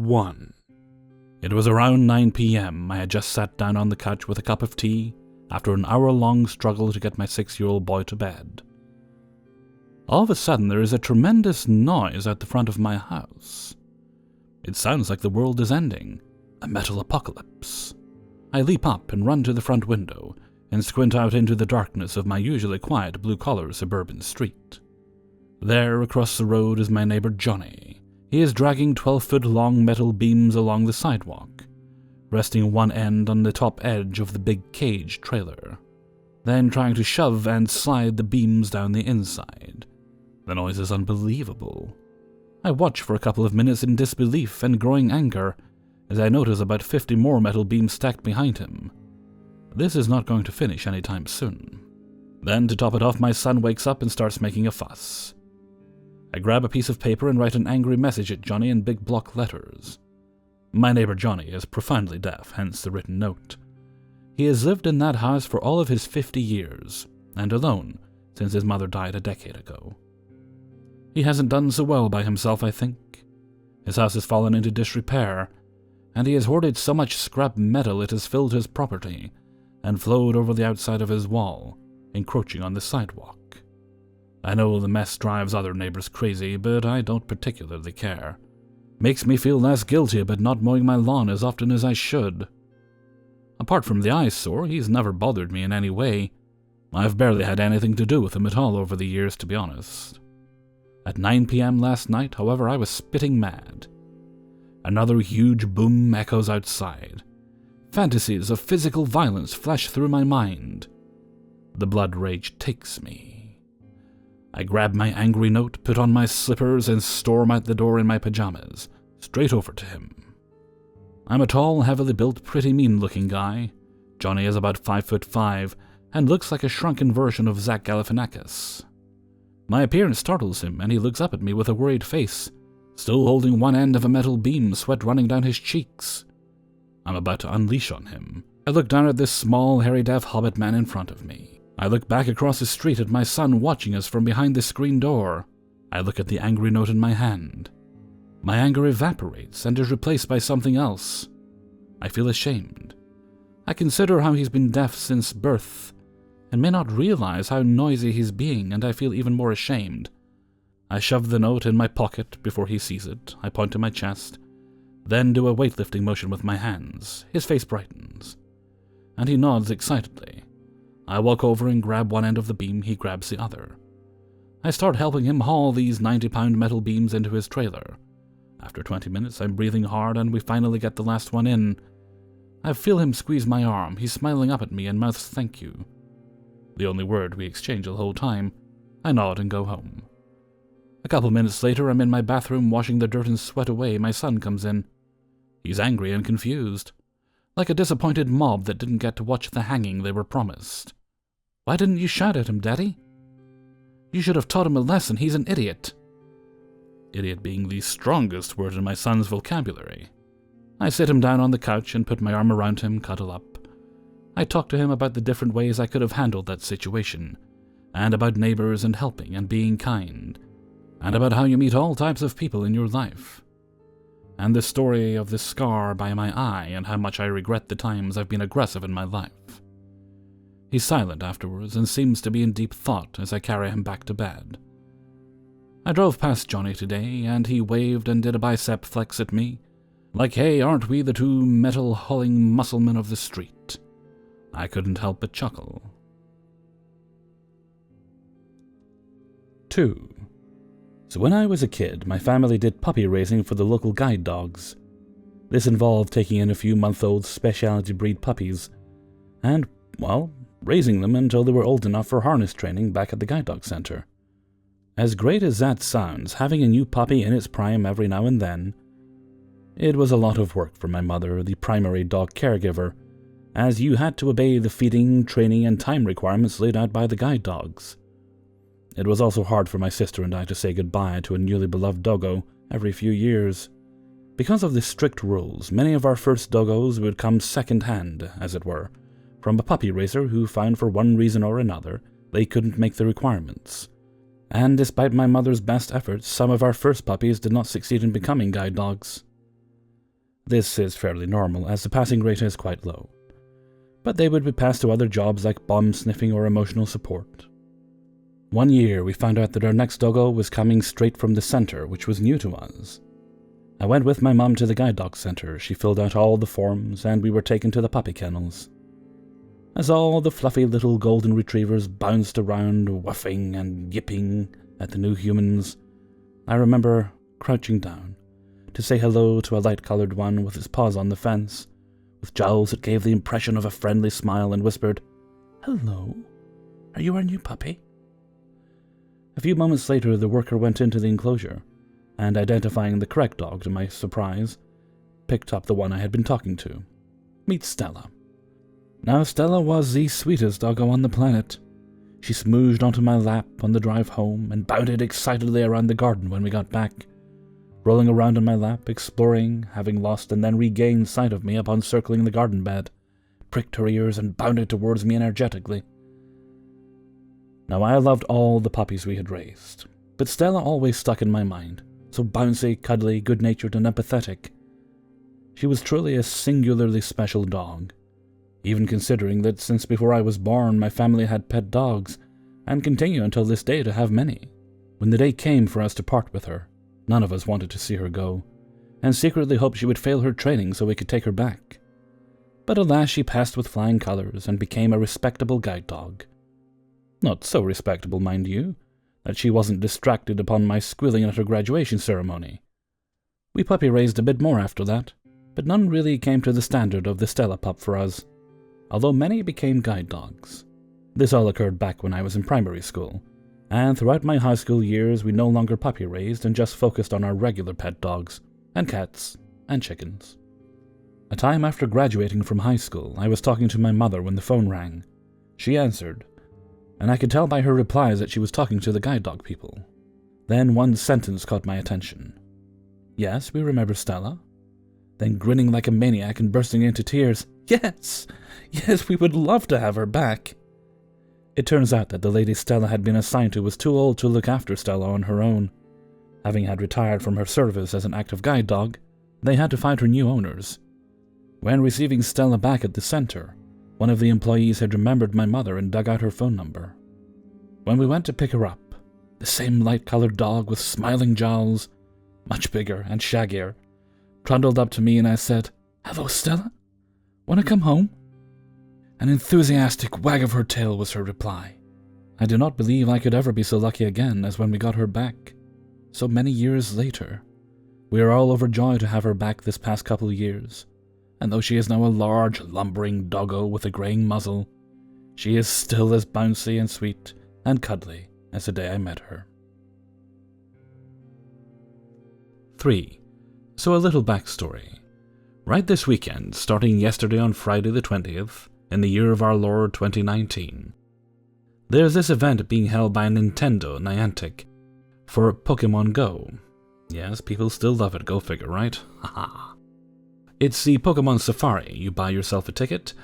1. It was around 9 p.m. I had just sat down on the couch with a cup of tea after an hour-long struggle to get my 6-year-old boy to bed. All of a sudden, there is a tremendous noise at the front of my house. It sounds like the world is ending, a metal apocalypse. I leap up and run to the front window and squint out into the darkness of my usually quiet blue-collar suburban street. There, across the road, is my neighbor Johnny. He is dragging 12-foot-long metal beams along the sidewalk, resting one end on the top edge of the big cage trailer, then trying to shove and slide the beams down the inside. The noise is unbelievable. I watch for a couple of minutes in disbelief and growing anger as I notice about 50 more metal beams stacked behind him. This is not going to finish anytime soon. Then, to top it off, my son wakes up and starts making a fuss. I grab a piece of paper and write an angry message at Johnny in big block letters. My neighbor Johnny is profoundly deaf, hence the written note. He has lived in that house for all of his 50 years, and alone since his mother died a decade ago. He hasn't done so well by himself, I think. His house has fallen into disrepair, and he has hoarded so much scrap metal it has filled his property and flowed over the outside of his wall, encroaching on the sidewalk. I know the mess drives other neighbors crazy, but I don't particularly care. Makes me feel less guilty about not mowing my lawn as often as I should. Apart from the eyesore, he's never bothered me in any way. I've barely had anything to do with him at all over the years, to be honest. At 9 p.m. last night, however, I was spitting mad. Another huge boom echoes outside. Fantasies of physical violence flash through my mind. The blood rage takes me. I grab my angry note, put on my slippers, and storm out the door in my pajamas, straight over to him. I'm a tall, heavily built, pretty mean-looking guy. Johnny is about 5'5" and looks like a shrunken version of Zach Galifianakis. My appearance startles him, and he looks up at me with a worried face, still holding one end of a metal beam, sweat running down his cheeks. I'm about to unleash on him. I look down at this small, hairy, deaf hobbit man in front of me. I look back across the street at my son watching us from behind the screen door. I look at the angry note in my hand. My anger evaporates and is replaced by something else. I feel ashamed. I consider how he's been deaf since birth, and may not realize how noisy he's being, and I feel even more ashamed. I shove the note in my pocket before he sees it. I point to my chest, then do a weightlifting motion with my hands. His face brightens, and he nods excitedly. I walk over and grab one end of the beam, he grabs the other. I start helping him haul these 90-pound metal beams into his trailer. After 20 minutes, I'm breathing hard, and we finally get the last one in. I feel him squeeze my arm. He's smiling up at me and mouths thank you. The only word we exchange the whole time. I nod and go home. A couple minutes later, I'm in my bathroom washing the dirt and sweat away. My son comes in. He's angry and confused, like a disappointed mob that didn't get to watch the hanging they were promised. Why didn't you shout at him, Daddy? You should have taught him a lesson. He's an idiot. Idiot being the strongest word in my son's vocabulary. I sit him down on the couch and put my arm around him, cuddle up. I talk to him about the different ways I could have handled that situation, and about neighbors and helping and being kind, and about how you meet all types of people in your life, and the story of the scar by my eye and how much I regret the times I've been aggressive in my life. He's silent afterwards and seems to be in deep thought as I carry him back to bed. I drove past Johnny today, and he waved and did a bicep flex at me, like, hey, aren't we the two metal-hauling musclemen of the street? I couldn't help but chuckle. 2. So when I was a kid, my family did puppy raising for the local guide dogs. This involved taking in a few month-old specialty breed puppies and, well, raising them until they were old enough for harness training back at the guide dog center. As great as that sounds, having a new puppy in its prime every now and then, it was a lot of work for my mother, the primary dog caregiver, as you had to obey the feeding, training, and time requirements laid out by the guide dogs. It was also hard for my sister and I to say goodbye to a newly beloved doggo every few years. Because of the strict rules, many of our first doggos would come second-hand, as it were, from a puppy raiser who found for one reason or another they couldn't make the requirements. And despite my mother's best efforts, some of our first puppies did not succeed in becoming guide dogs. This is fairly normal, as the passing rate is quite low. But they would be passed to other jobs like bomb sniffing or emotional support. One year, we found out that our next doggo was coming straight from the centre, which was new to us. I went with my mum to the guide dog centre. She filled out all the forms, and we were taken to the puppy kennels. As all the fluffy little golden retrievers bounced around, whuffing and yipping at the new humans, I remember crouching down to say hello to a light-coloured one with his paws on the fence, with jowls that gave the impression of a friendly smile, and whispered, "Hello, are you our new puppy?" A few moments later, the worker went into the enclosure, and identifying the correct dog to my surprise, picked up the one I had been talking to. Meet Stella. Now, Stella was the sweetest doggo on the planet. She smooshed onto my lap on the drive home and bounded excitedly around the garden when we got back, rolling around on my lap, exploring, having lost and then regained sight of me upon circling the garden bed, pricked her ears and bounded towards me energetically. Now, I loved all the puppies we had raised, but Stella always stuck in my mind, so bouncy, cuddly, good-natured, and empathetic. She was truly a singularly special dog, even considering that since before I was born my family had pet dogs, and continue until this day to have many. When the day came for us to part with her, none of us wanted to see her go, and secretly hoped she would fail her training so we could take her back. But alas, she passed with flying colours and became a respectable guide dog. Not so respectable, mind you, that she wasn't distracted upon my squealing at her graduation ceremony. We puppy raised a bit more after that, but none really came to the standard of the Stella pup for us, although many became guide dogs. This all occurred back when I was in primary school, and throughout my high school years we no longer puppy raised and just focused on our regular pet dogs, and cats, and chickens. A time after graduating from high school, I was talking to my mother when the phone rang. She answered, and I could tell by her replies that she was talking to the guide dog people. Then one sentence caught my attention. "Yes, we remember Stella." Then grinning like a maniac and bursting into tears, Yes, we would love to have her back." It turns out that the lady Stella had been assigned to was too old to look after Stella on her own. Having had retired from her service as an active guide dog, they had to find her new owners. When receiving Stella back at the center, one of the employees had remembered my mother and dug out her phone number. When we went to pick her up, the same light-colored dog with smiling jowls, much bigger and shaggier, trundled up to me and I said, "Hello, Stella? Want to come home?" An enthusiastic wag of her tail was her reply. I do not believe I could ever be so lucky again as when we got her back, so many years later. We are all overjoyed to have her back this past couple of years, and though she is now a large, lumbering doggo with a graying muzzle, she is still as bouncy and sweet and cuddly as the day I met her. 3. So a little backstory. Right this weekend, starting yesterday on Friday the 20th, in the year of our Lord 2019, there's this event being held by Nintendo Niantic for Pokemon Go. Yes, people still love it, go figure, right? Haha. It's the Pokemon Safari. You buy yourself a ticket,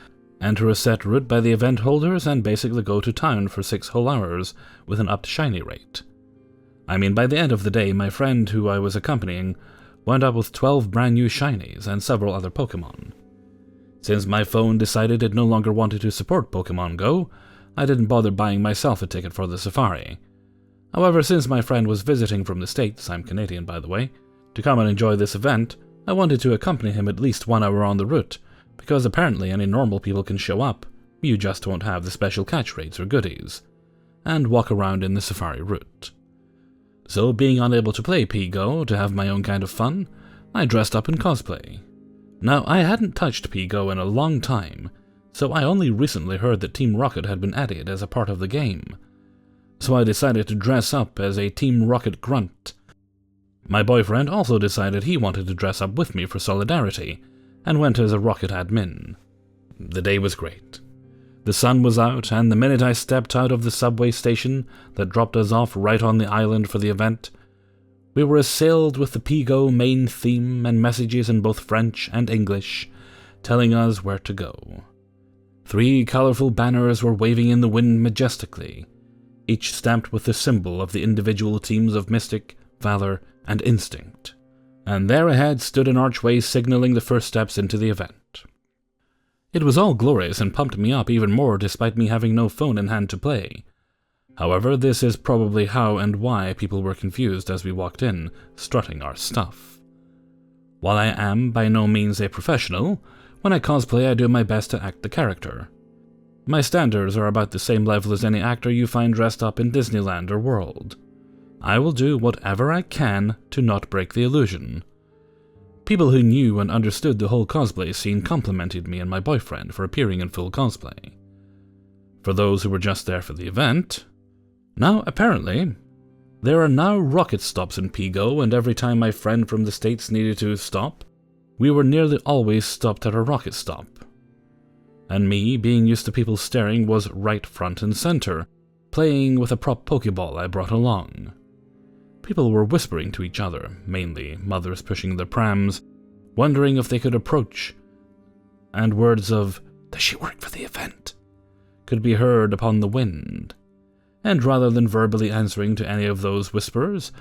enter a set route by the event holders, and basically go to town for 6 whole hours with an upped shiny rate. I mean, by the end of the day, my friend who I was accompanying wound up with 12 brand new shinies and several other Pokemon. Since my phone decided it no longer wanted to support Pokemon Go, I didn't bother buying myself a ticket for the safari. However, since my friend was visiting from the States, I'm Canadian by the way, to come and enjoy this event, I wanted to accompany him at least 1 hour on the route, because apparently any normal people can show up, you just won't have the special catch rates or goodies, and walk around in the safari route. So, being unable to play P-Go to have my own kind of fun, I dressed up in cosplay. Now, I hadn't touched P-Go in a long time, so I only recently heard that Team Rocket had been added as a part of the game. So I decided to dress up as a Team Rocket grunt. My boyfriend also decided he wanted to dress up with me for solidarity, and went as a Rocket admin. The day was great. The sun was out, and the minute I stepped out of the subway station that dropped us off right on the island for the event, we were assailed with the P-Go main theme and messages in both French and English, telling us where to go. 3 colorful banners were waving in the wind majestically, each stamped with the symbol of the individual teams of Mystic, Valor, and Instinct, and there ahead stood an archway signaling the first steps into the event. It was all glorious and pumped me up even more despite me having no phone in hand to play. However, this is probably how and why people were confused as we walked in, strutting our stuff. While I am by no means a professional, when I cosplay I do my best to act the character. My standards are about the same level as any actor you find dressed up in Disneyland or World. I will do whatever I can to not break the illusion. People who knew and understood the whole cosplay scene complimented me and my boyfriend for appearing in full cosplay. For those who were just there for the event, now apparently, there are now rocket stops in Pigo, and every time my friend from the States needed to stop, we were nearly always stopped at a rocket stop. And me, being used to people staring, was right front and center, playing with a prop Pokeball I brought along. People were whispering to each other, mainly mothers pushing their prams, wondering if they could approach, and words of, "Does she work for the event?" could be heard upon the wind. And rather than verbally answering to any of those whispers,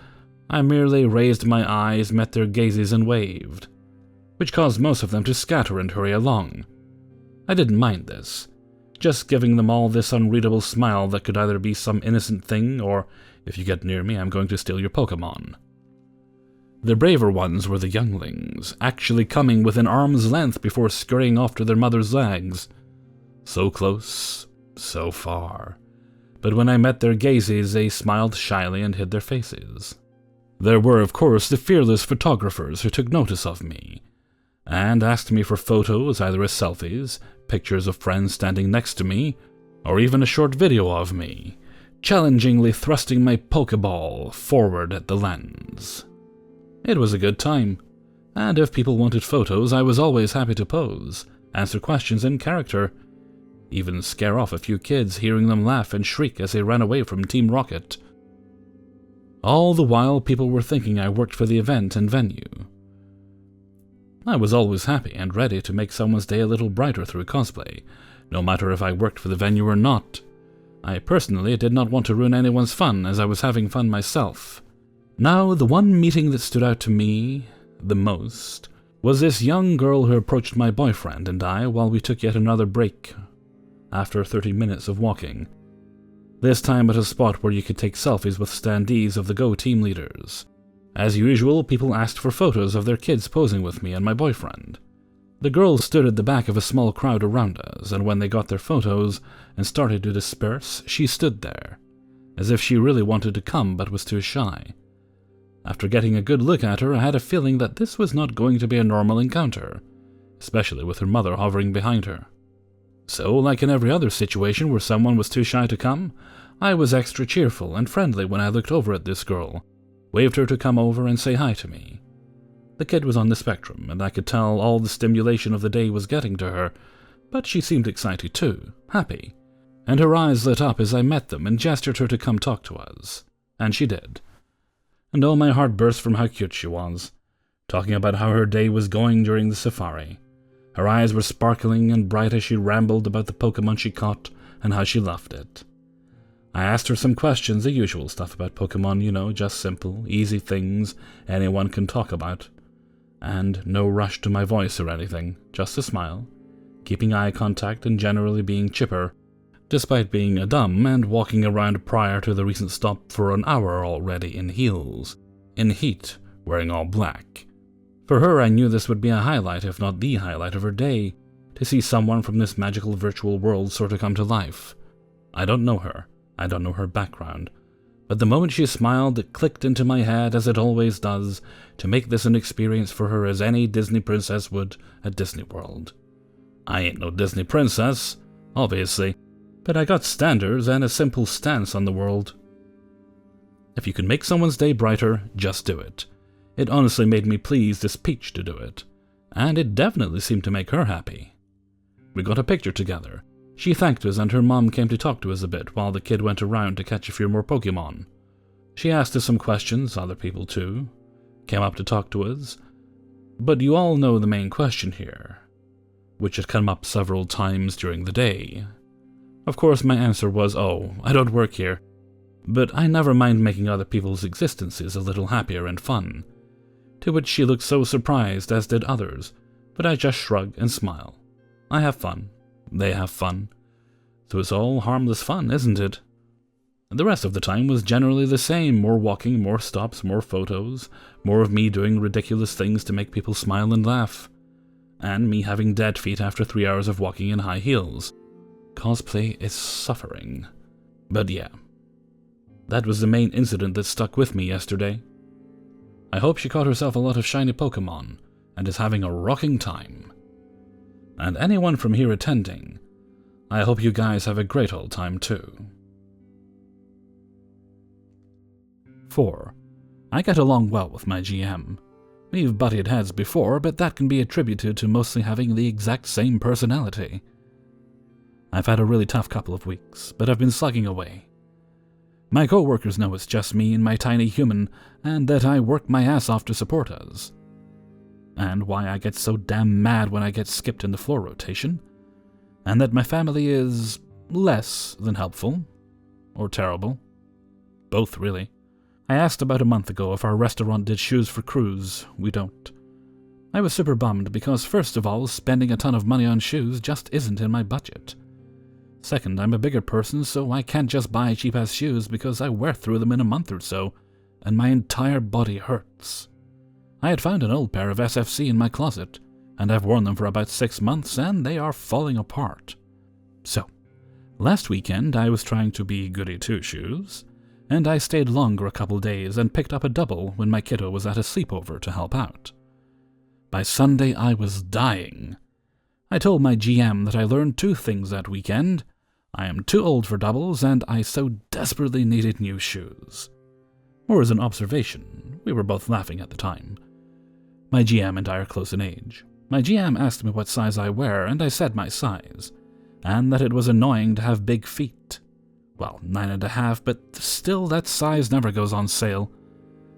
I merely raised my eyes, met their gazes, and waved, which caused most of them to scatter and hurry along. I didn't mind this, just giving them all this unreadable smile that could either be some innocent thing or, if you get near me, I'm going to steal your Pokemon. The braver ones were the younglings, actually coming within arm's length before scurrying off to their mother's legs. So close, so far. But when I met their gazes, they smiled shyly and hid their faces. There were, of course, the fearless photographers who took notice of me, and asked me for photos, either as selfies, pictures of friends standing next to me, or even a short video of me, challengingly thrusting my Pokeball forward at the lens. It was a good time, and if people wanted photos, I was always happy to pose, answer questions in character, even scare off a few kids hearing them laugh and shriek as they ran away from Team Rocket. All the while, people were thinking I worked for the event and venue. I was always happy and ready to make someone's day a little brighter through cosplay, no matter if I worked for the venue or not. I personally did not want to ruin anyone's fun, as I was having fun myself. Now, the one meeting that stood out to me the most was this young girl who approached my boyfriend and I while we took yet another break after 30 minutes of walking, this time at a spot where you could take selfies with standees of the Go team leaders. As usual, people asked for photos of their kids posing with me and my boyfriend. The girls stood at the back of a small crowd around us, and when they got their photos and started to disperse, she stood there, as if she really wanted to come but was too shy. After getting a good look at her, I had a feeling that this was not going to be a normal encounter, especially with her mother hovering behind her. So, like in every other situation where someone was too shy to come, I was extra cheerful and friendly when I looked over at this girl, waved her to come over and say hi to me. The kid was on the spectrum, and I could tell all the stimulation of the day was getting to her, but she seemed excited too, happy, and her eyes lit up as I met them and gestured her to come talk to us. And she did. And oh, my heart burst from how cute she was, talking about how her day was going during the safari. Her eyes were sparkling and bright as she rambled about the Pokemon she caught and how she loved it. I asked her some questions, the usual stuff about Pokemon, you know, just simple, easy things anyone can talk about. And no rush to my voice or anything, just a smile, keeping eye contact and generally being chipper, despite being a dumb and walking around prior to the recent stop for an hour already in heels, in heat, wearing all black. For her, I knew this would be a highlight, if not the highlight of her day, to see someone from this magical virtual world sort of come to life. I don't know her. I don't know her background. But the moment she smiled, it clicked into my head, as it always does, to make this an experience for her as any Disney princess would at Disney World. I ain't no Disney princess, obviously, but I got standards and a simple stance on the world. If you can make someone's day brighter, just do it. It honestly made me pleased as Peach to do it, and it definitely seemed to make her happy. We got a picture together. She thanked us and her mom came to talk to us a bit while the kid went around to catch a few more Pokemon. She asked us some questions, other people too, came up to talk to us, but you all know the main question here, which had come up several times during the day. Of course my answer was, oh, I don't work here, but I never mind making other people's existences a little happier and fun. to which she looked so surprised, as did others, but I just shrug and smile. I have fun. They have fun. So it's all harmless fun, isn't it? The rest of the time was generally the same. More walking, more stops, more photos, more of me doing ridiculous things to make people smile and laugh, and me having dead feet after 3 hours of walking in high heels. Cosplay is suffering. But yeah, that was the main incident that stuck with me yesterday. I hope she caught herself a lot of shiny Pokemon and is having a rocking time. And anyone from here attending, I hope you guys have a great old time too. 4. I get along well with my GM. We've butted heads before, but that can be attributed to mostly having the exact same personality. I've had a really tough couple of weeks, but I've been slugging away. My co-workers know it's just me and my tiny human, and that I work my ass off to support us. And why I get so damn mad when I get skipped in the floor rotation, and that my family is less than helpful, or terrible. Both, really. I asked about a month ago if our restaurant did shoes for crews. We don't. I was super bummed because, first of all, spending a ton of money on shoes just isn't in my budget. Second, I'm a bigger person, so I can't just buy cheap-ass shoes because I wear through them in a month or so, and my entire body hurts. I had found an old pair of SFC in my closet, and I've worn them for about 6 months, and they are falling apart. So, last weekend I was trying to be goody two-shoes, and I stayed longer a couple days and picked up a double when my kiddo was at a sleepover to help out. By Sunday I was dying. I told my GM that I learned 2 things that weekend. I am too old for doubles, and I so desperately needed new shoes. More as an observation. We were both laughing at the time. My GM and I are close in age. My GM asked me what size I wear, and I said my size, and that it was annoying to have big feet. Well, 9.5, but still that size never goes on sale.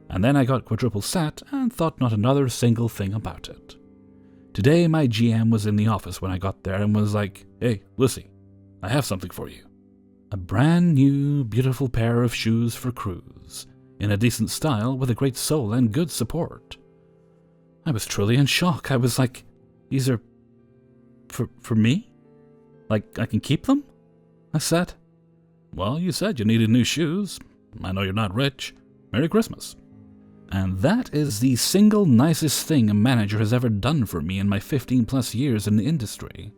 And then I got quadruple set and thought not another single thing about it. Today my GM was in the office when I got there and was like, "Hey, Lucy, I have something for you." A brand new, beautiful pair of shoes for crews, in a decent style with a great sole and good support. I was truly in shock. I was like, "These are for me? Like, I can keep them?" I said. "Well, you said you needed new shoes. I know you're not rich. Merry Christmas." And that is the single nicest thing a manager has ever done for me in my 15+ years in the industry.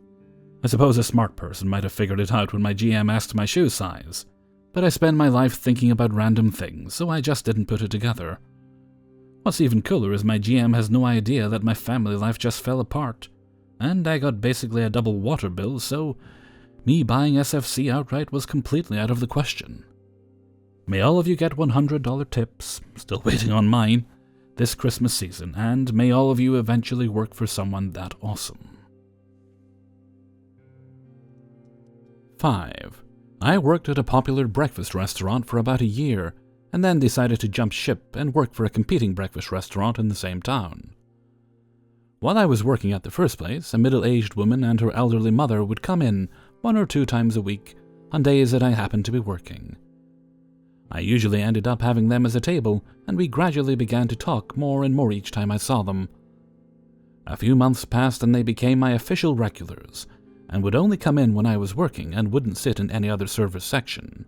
I suppose a smart person might have figured it out when my GM asked my shoe size, but I spend my life thinking about random things, so I just didn't put it together. What's even cooler is my GM has no idea that my family life just fell apart, and I got basically a double water bill, so me buying SFC outright was completely out of the question. May all of you get $100 tips, still waiting on mine, this Christmas season, and may all of you eventually work for someone that awesome. 5. I worked at a popular breakfast restaurant for about a year, and then decided to jump ship and work for a competing breakfast restaurant in the same town. While I was working at the first place, a middle-aged woman and her elderly mother would come in 1 or 2 times a week on days that I happened to be working. I usually ended up having them as a table, and we gradually began to talk more and more each time I saw them. A few months passed and they became my official regulars, and would only come in when I was working and wouldn't sit in any other service section.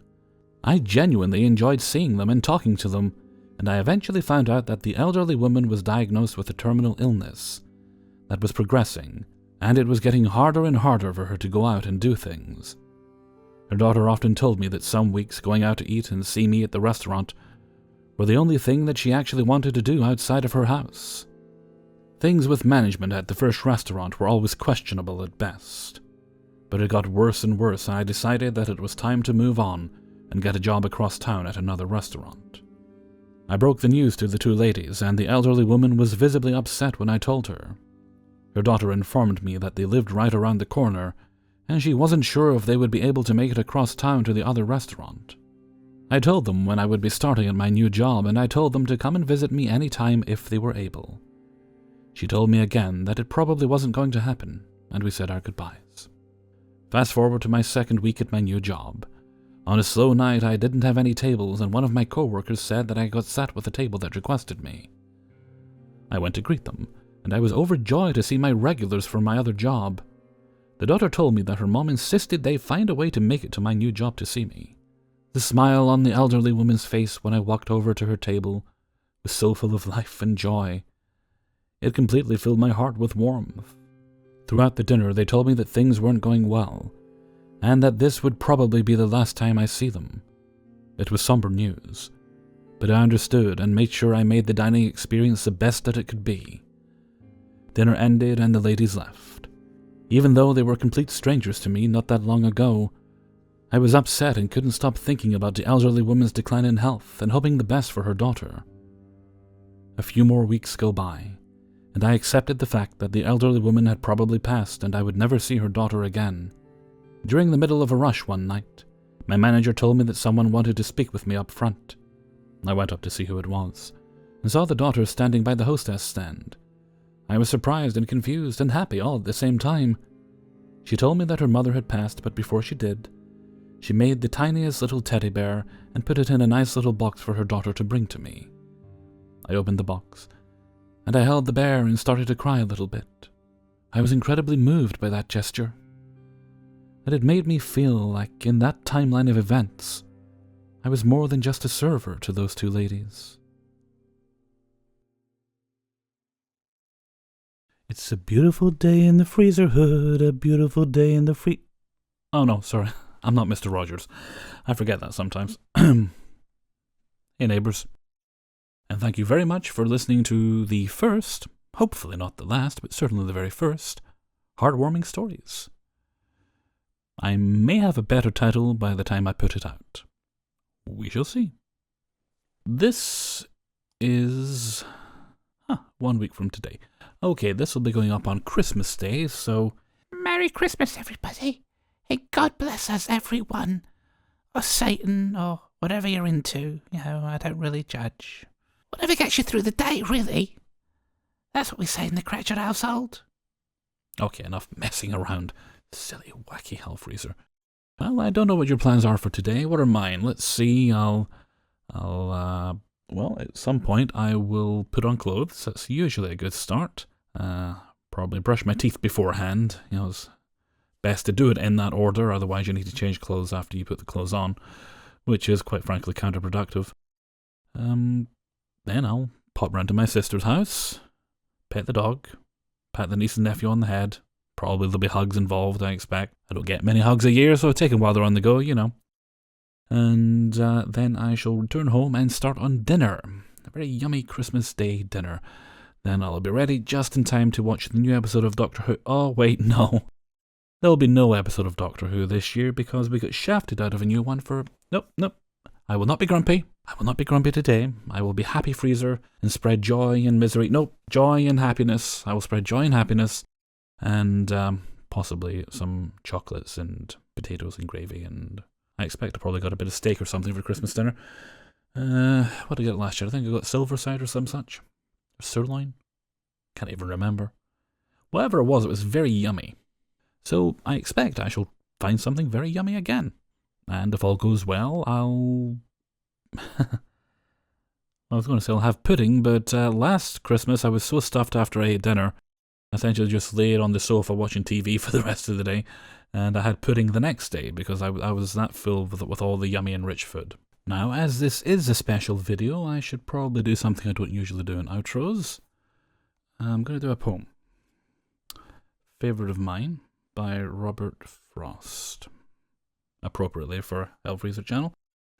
I genuinely enjoyed seeing them and talking to them, and I eventually found out that the elderly woman was diagnosed with a terminal illness that was progressing, and it was getting harder and harder for her to go out and do things. Her daughter often told me that some weeks going out to eat and see me at the restaurant were the only thing that she actually wanted to do outside of her house. Things with management at the first restaurant were always questionable at best, but it got worse and worse, and I decided that it was time to move on and get a job across town at another restaurant. I broke the news to the 2 ladies, and the elderly woman was visibly upset when I told her. Her daughter informed me that they lived right around the corner, and she wasn't sure if they would be able to make it across town to the other restaurant. I told them when I would be starting at my new job, and I told them to come and visit me any time if they were able. She told me again that it probably wasn't going to happen, and we said our goodbyes. Fast forward to my 2nd week at my new job. On a slow night, I didn't have any tables, and one of my co-workers said that I got sat with a table that requested me. I went to greet them, and I was overjoyed to see my regulars from my other job. The daughter told me that her mom insisted they find a way to make it to my new job to see me. The smile on the elderly woman's face when I walked over to her table was so full of life and joy. It completely filled my heart with warmth. Throughout the dinner, they told me that things weren't going well, and that this would probably be the last time I see them. It was somber news, but I understood and made sure I made the dining experience the best that it could be. Dinner ended and the ladies left. Even though they were complete strangers to me not that long ago, I was upset and couldn't stop thinking about the elderly woman's decline in health and hoping the best for her daughter. A few more weeks go by, and I accepted the fact that the elderly woman had probably passed and I would never see her daughter again. During the middle of a rush one night, my manager told me that someone wanted to speak with me up front. I went up to see who it was, and saw the daughter standing by the hostess stand. I was surprised and confused and happy all at the same time. She told me that her mother had passed, but before she did, she made the tiniest little teddy bear and put it in a nice little box for her daughter to bring to me. I opened the box, and I held the bear and started to cry a little bit. I was incredibly moved by that gesture. And it made me feel like, in that timeline of events, I was more than just a server to those two ladies. It's a beautiful day in the freezer hood, a beautiful day in the Oh no, sorry, I'm not Mr. Rogers. I forget that sometimes. Hey neighbours. And thank you very much for listening to the first, hopefully not the last, but certainly the very first, heartwarming stories. I may have a better title by the time I put it out. We shall see. This is 1 week from today. Okay, this will be going up on Christmas Day, so Merry Christmas, everybody. And God bless us, everyone. Or Satan, or whatever you're into. I don't really judge. Whatever gets you through the day, really. That's what we say in the Cratchit household. Okay, enough messing around. Silly, wacky hell freezer. Well, I don't know what your plans are for today. What are mine? Let's see. Well, at some point I will put on clothes. That's usually a good start. Probably brush my teeth beforehand. It's best to do it in that order, otherwise you need to change clothes after you put the clothes on, which is quite frankly counterproductive. Then I'll pop round to my sister's house, pet the dog, pat the niece and nephew on the head. Probably there'll be hugs involved, I expect. I don't get many hugs a year, so take them while they're on the go, And then I shall return home and start on dinner. A very yummy Christmas Day dinner. Then I'll be ready just in time to watch the new episode of Doctor Who. Oh, wait, no. There'll be no episode of Doctor Who this year because we got shafted out of a new one for... Nope. I will not be grumpy. I will not be grumpy today. I will be happy freezer and spread joy and misery. Nope, joy and happiness. I will spread joy and happiness. And possibly some chocolates and potatoes and gravy. And I expect I probably got a bit of steak or something for Christmas dinner. What did I get last year? I think I got silver side or some such. Or sirloin? Can't even remember. Whatever it was very yummy. So I expect I shall find something very yummy again. And if all goes well, I'll... I was going to say I'll have pudding, but last Christmas I was so stuffed after I ate dinner, I essentially just laid on the sofa watching TV for the rest of the day, and I had pudding the next day because I was that full with all the yummy and rich food. Now, as this is a special video, I should probably do something I don't usually do in outros. I'm going to do a poem. Favourite of Mine by Robert Frost. Appropriately for Hellfreezer channel.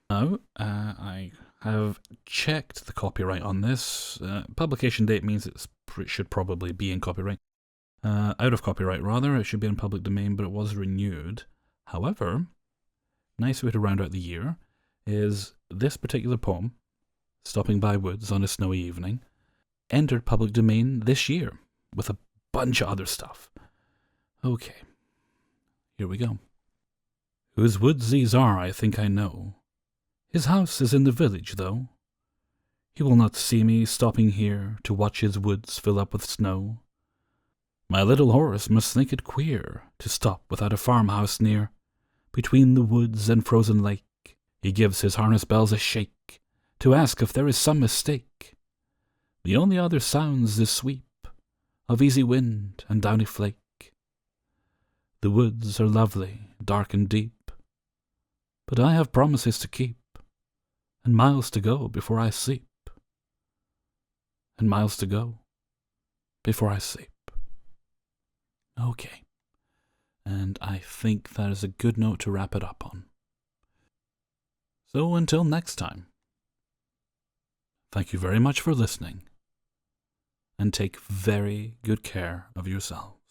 Now, I have checked the copyright on this. Publication date means it should probably be in copyright. Out of copyright, rather. It should be in public domain, but it was renewed. However, nice way to round out the year is this particular poem, Stopping by Woods on a Snowy Evening, entered public domain this year with a bunch of other stuff. Okay, here we go. Whose woods these are, I think I know. His house is in the village, though. He will not see me stopping here to watch his woods fill up with snow. My little horse must think it queer to stop without a farmhouse near. Between the woods and frozen lake, he gives his harness bells a shake to ask if there is some mistake. The only other sounds the sweep of easy wind and downy flake. The woods are lovely, dark and deep, but I have promises to keep, and miles to go before I sleep, and miles to go before I sleep. Okay, and I think that is a good note to wrap it up on. So until next time, thank you very much for listening, and take very good care of yourselves.